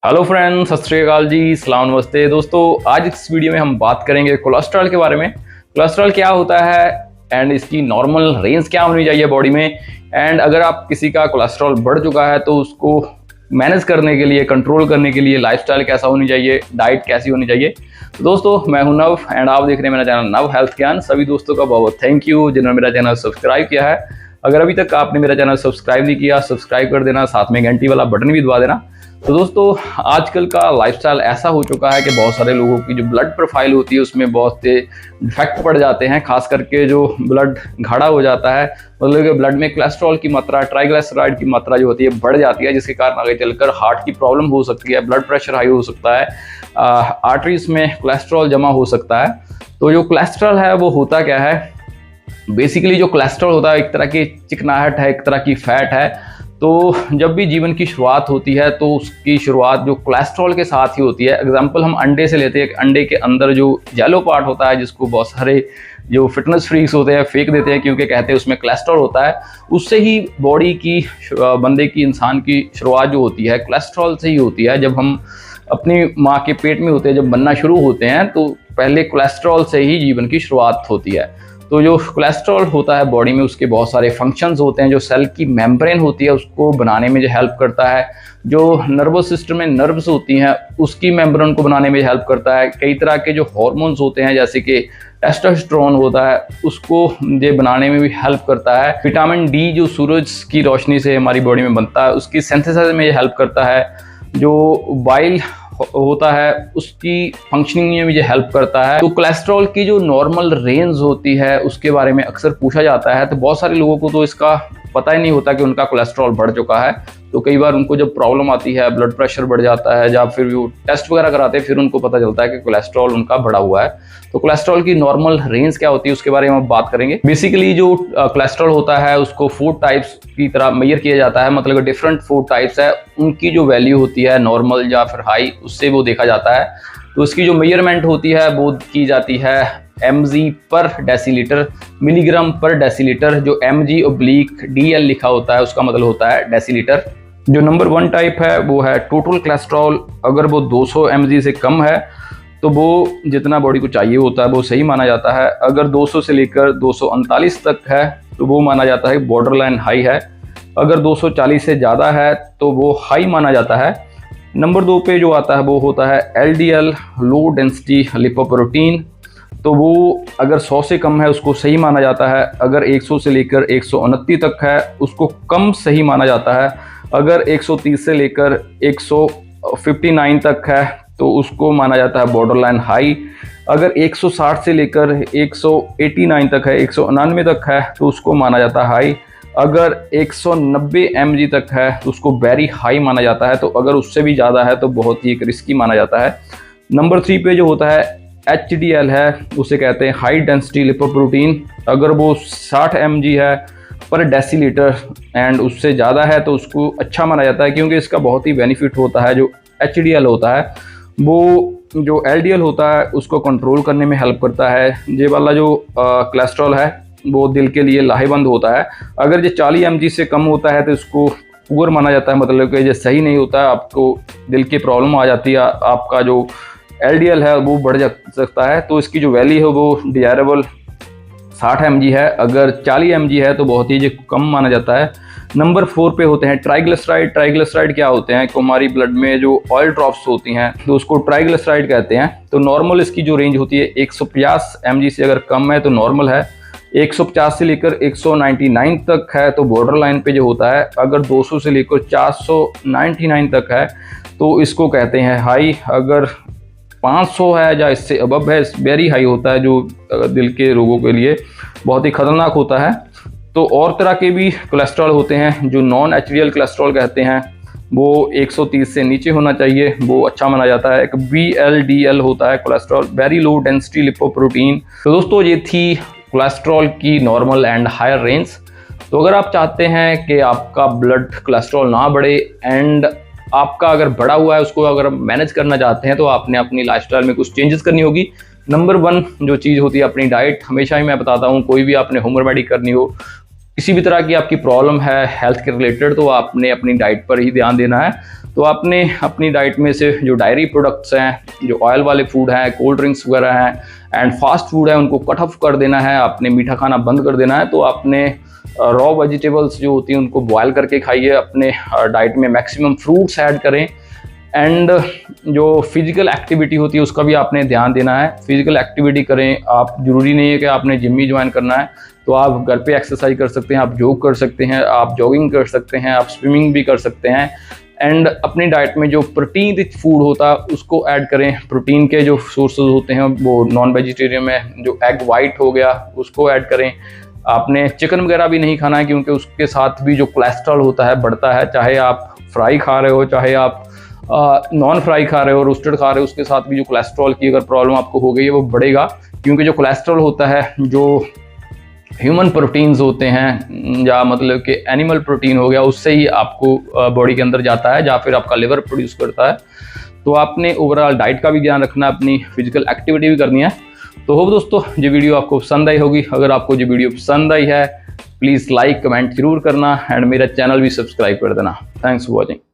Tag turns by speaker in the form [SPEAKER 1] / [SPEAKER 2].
[SPEAKER 1] Hello friends, सत श्री अकाल जी, सलाम, नमस्ते दोस्तों। आज इस वीडियो में हम बात करेंगे कोलेस्ट्रॉल के बारे में। कोलेस्ट्रॉल क्या होता है एंड इसकी नॉर्मल रेंज क्या होनी चाहिए बॉडी में। एंड अगर आप किसी का कोलेस्ट्रॉल बढ़ चुका है तो उसको मैनेज करने के लिए, कंट्रोल करने के लिए लाइफस्टाइल कैसा होनी चाहिए, डाइट कैसी होनी चाहिए। तो दोस्तों, मैं हूं नव एंड आप देख रहे हैं मेरा चैनल नव हेल्थ ज्ञान। सभी दोस्तों का बहुत बहुत थैंक यू जिन्होंने मेरा चैनल सब्सक्राइब किया है। अगर अभी तक आपने मेरा चैनल सब्सक्राइब नहीं किया, सब्सक्राइब कर देना, साथ में घंटी वाला बटन भी दबा देना। तो दोस्तों, आजकल का लाइफस्टाइल ऐसा हो चुका है कि बहुत सारे लोगों की जो ब्लड प्रोफाइल होती है उसमें बहुत से डिफेक्ट पड़ जाते हैं। खास करके जो ब्लड गाढ़ा हो जाता है, मतलब कि ब्लड में कोलेस्ट्रॉल की मात्रा, ट्राइग्लिसराइड की मात्रा जो होती है बढ़ जाती है, जिसके कारण आगे चलकर हार्ट की प्रॉब्लम हो सकती है, ब्लड प्रेशर हाई हो सकता है, आर्टरीज में कोलेस्ट्रॉल जमा हो सकता है। तो जो कोलेस्ट्रॉल है वो होता क्या है, बेसिकली जो कोलेस्ट्रॉल होता है एक तरह की चिकनाहट है, एक तरह की फैट है। तो जब भी जीवन की शुरुआत होती है तो उसकी शुरुआत जो कोलेस्ट्रॉल के साथ ही होती है। एग्जांपल हम अंडे से लेते हैं। अंडे के अंदर जो येलो पार्ट होता है, जिसको बहुत सारे जो फिटनेस फ्रीक्स होते हैं फेंक देते हैं क्योंकि कहते हैं उसमें कोलेस्ट्रॉल होता है, उससे ही बॉडी की, बंदे की, इंसान की शुरुआत जो होती है कोलेस्ट्रॉल से ही होती है। जब हम अपनी माँ के पेट में होते हैं, जब बनना शुरू होते हैं, तो पहले कोलेस्ट्रॉल से ही जीवन की शुरुआत होती है। तो जो कोलेस्ट्रॉल होता है बॉडी में, उसके बहुत सारे फंक्शंस होते हैं। जो सेल की मेम्ब्रेन होती है उसको बनाने में जो हेल्प करता है, जो नर्वस सिस्टम में नर्व्स होती हैं उसकी मेम्ब्रेन को बनाने में हेल्प करता है। कई तरह के जो हार्मोन्स होते हैं जैसे कि टेस्टोस्टेरोन होता है, उसको ये बनाने में भी हेल्प करता है। विटामिन डी जो सूरज की रोशनी से हमारी बॉडी में बनता है, उसकी सिंथेसिस में ये हेल्प करता है। जो बाइल होता है उसकी फंक्शनिंग में भी ये हेल्प करता है। तो कोलेस्ट्रॉल की जो नॉर्मल रेंज होती है उसके बारे में अक्सर पूछा जाता है। तो बहुत सारे लोगों को तो इसका पता ही नहीं होता कि उनका कोलेस्ट्रॉल बढ़ चुका है। तो कई बार उनको जब प्रॉब्लम आती है, ब्लड प्रेशर बढ़ जाता है, या फिर वो टेस्ट वगैरह कराते हैं, फिर उनको पता चलता है कि कोलेस्ट्रॉल उनका बढ़ा हुआ है। तो कोलेस्ट्रॉल की नॉर्मल रेंज क्या होती है उसके बारे में हम बात करेंगे। बेसिकली जो कोलेस्ट्रॉल होता है उसको 4 टाइप्स की तरह मेजर किया जाता है। मतलब डिफरेंट 4 टाइप्स है, उनकी जो वैल्यू होती है नॉर्मल या फिर हाई, उससे वो देखा जाता है। तो उसकी जो मेजरमेंट होती है वो की जाती है mg पर डेसीलीटर, मिलीग्राम पर डेसीलीटर। जो mg/dl लिखा होता है उसका मतलब होता है डेसीलीटर। जो नंबर 1 टाइप है वो है टोटल कोलेस्ट्रॉल। अगर वो 200 mg से कम है तो वो जितना बॉडी को चाहिए होता है वो सही माना जाता है। अगर 200 से लेकर 239 तक है तो वो माना जाता है बॉर्डर लाइन हाई है। अगर 240 से ज़्यादा है तो वो हाई माना जाता है। नंबर 2 पे जो आता है वो होता है LDL, लो डेंसिटी लिपोप्रोटीन। तो वो अगर 100 से कम है उसको सही माना जाता है। अगर 100 से लेकर 129 तक है उसको कम सही माना जाता है। अगर 130 से लेकर 159 तक है तो उसको माना जाता है बॉर्डर लाइन हाई। अगर 160 से लेकर 189 तक है, 199 तक है तो उसको माना जाता है हाई। अगर 190 mg तक है तो उसको वेरी हाई माना जाता है। तो अगर उससे भी ज़्यादा है तो बहुत ही एक रिस्की माना जाता है। नंबर 3 पे जो होता है HDL है, उसे कहते हैं हाई डेंसिटी लिपोप्रोटीन। अगर वो 60 mg है पर डेसीलीटर एंड उससे ज़्यादा है तो उसको अच्छा माना जाता है, क्योंकि इसका बहुत ही बेनिफिट होता है। जो HDL होता है वो जो LDL होता है उसको कंट्रोल करने में हेल्प करता है। ये वाला जो कोलेस्ट्रॉल है वो दिल के लिए लाहेबंद होता है। अगर ये 40 mg से कम होता है तो इसको पुअर माना जाता है, मतलब कि ये सही नहीं होता है, आपको दिल की प्रॉब्लम आ जाती है, आपका जो LDL है वो बढ़ जा सकता है। तो इसकी जो वैल्यू है वो डिजायरेबल 60 mg है। अगर 40 mg है तो बहुत ही कम माना जाता है। नंबर 4 पे होते हैं ट्राइग्लिसराइड। ट्राइग्लिसराइड क्या होते हैं कि हमारी ब्लड में जो ऑयल ड्रॉप्स होती हैं तो उसको ट्राइग्लिसराइड कहते हैं। तो नॉर्मल इसकी जो रेंज होती है 150 mg से अगर कम है तो नॉर्मल है। 150 से लेकर 199 तक है तो बॉर्डर लाइन पे जो होता है। अगर 200 से लेकर 499 तक है तो इसको कहते हैं हाई। अगर 500 है या इससे अबव है, वेरी हाई होता है, जो दिल के रोगों के लिए बहुत ही खतरनाक होता है। तो और तरह के भी कोलेस्ट्रॉल होते हैं जो नॉन HDL कोलेस्ट्रॉल कहते हैं, वो 130 से नीचे होना चाहिए, वो अच्छा माना जाता है। एक VLDL होता है cholesterol, very low density lipoprotein. तो दोस्तों, ये थी कोलेस्ट्रॉल की नॉर्मल एंड हायर रेंज। तो अगर आप चाहते हैं कि आपका ब्लड कोलेस्ट्रॉल ना बढ़े एंड आपका अगर बढ़ा हुआ है उसको अगर मैनेज करना चाहते हैं तो आपने अपनी लाइफस्टाइल में कुछ चेंजेस करनी होगी। नंबर 1 जो चीज़ होती है अपनी डाइट। हमेशा ही मैं बताता हूँ, कोई भी आपने होम रेमेडी करनी हो, किसी भी तरह की आपकी प्रॉब्लम है हेल्थ के रिलेटेड, तो आपने अपनी डाइट पर ही ध्यान देना है। तो आपने अपनी डाइट में से जो डायरी प्रोडक्ट्स हैं, जो ऑयल वाले फूड हैं, कोल्ड ड्रिंक्स वगैरह हैं एंड फास्ट फूड है, उनको कट ऑफ कर देना है। आपने मीठा खाना बंद कर देना है। तो आपने रॉ वेजिटेबल्स जो होती हैं उनको बॉयल करके खाइए। अपने डाइट में मैक्सिमम फ्रूट्स ऐड करें एंड जो फिजिकल एक्टिविटी होती है उसका भी आपने ध्यान देना है। फिजिकल एक्टिविटी करें आप, ज़रूरी नहीं है कि आपने जिम ही ज्वाइन करना है, तो आप घर पे एक्सरसाइज कर सकते हैं, आप योग कर सकते हैं, आप जॉगिंग कर सकते हैं, आप स्विमिंग भी कर सकते हैं। एंड अपनी डाइट में जो प्रोटीन रिच फूड होता है उसको ऐड करें। प्रोटीन के जो सोर्सेज होते हैं वो नॉन वेजिटेरियन में जो एग वाइट हो गया उसको ऐड करें। आपने चिकन वगैरह भी नहीं खाना है क्योंकि उसके साथ भी जो कोलेस्ट्रॉल होता है बढ़ता है। चाहे आप फ्राई खा रहे हो, चाहे आप नॉन फ्राई खा रहे हो, रोस्टेड खा रहे हो, उसके साथ भी जो कोलेस्ट्रॉल की अगर प्रॉब्लम आपको हो गई है वो बढ़ेगा। क्योंकि जो कोलेस्ट्रॉल होता है, जो ह्यूमन प्रोटीन्स होते हैं या मतलब कि एनिमल प्रोटीन हो गया, उससे ही आपको बॉडी के अंदर जाता है या फिर आपका लिवर प्रोड्यूस करता है। तो आपने ओवरऑल डाइट का भी ध्यान रखना, अपनी फिजिकल एक्टिविटी भी करनी है। तो होप दोस्तों ये वीडियो आपको पसंद आई होगी। अगर आपको ये वीडियो पसंद आई है प्लीज़ लाइक कमेंट जरूर करना एंड मेरा चैनल भी सब्सक्राइब कर देना। Thanks for watching.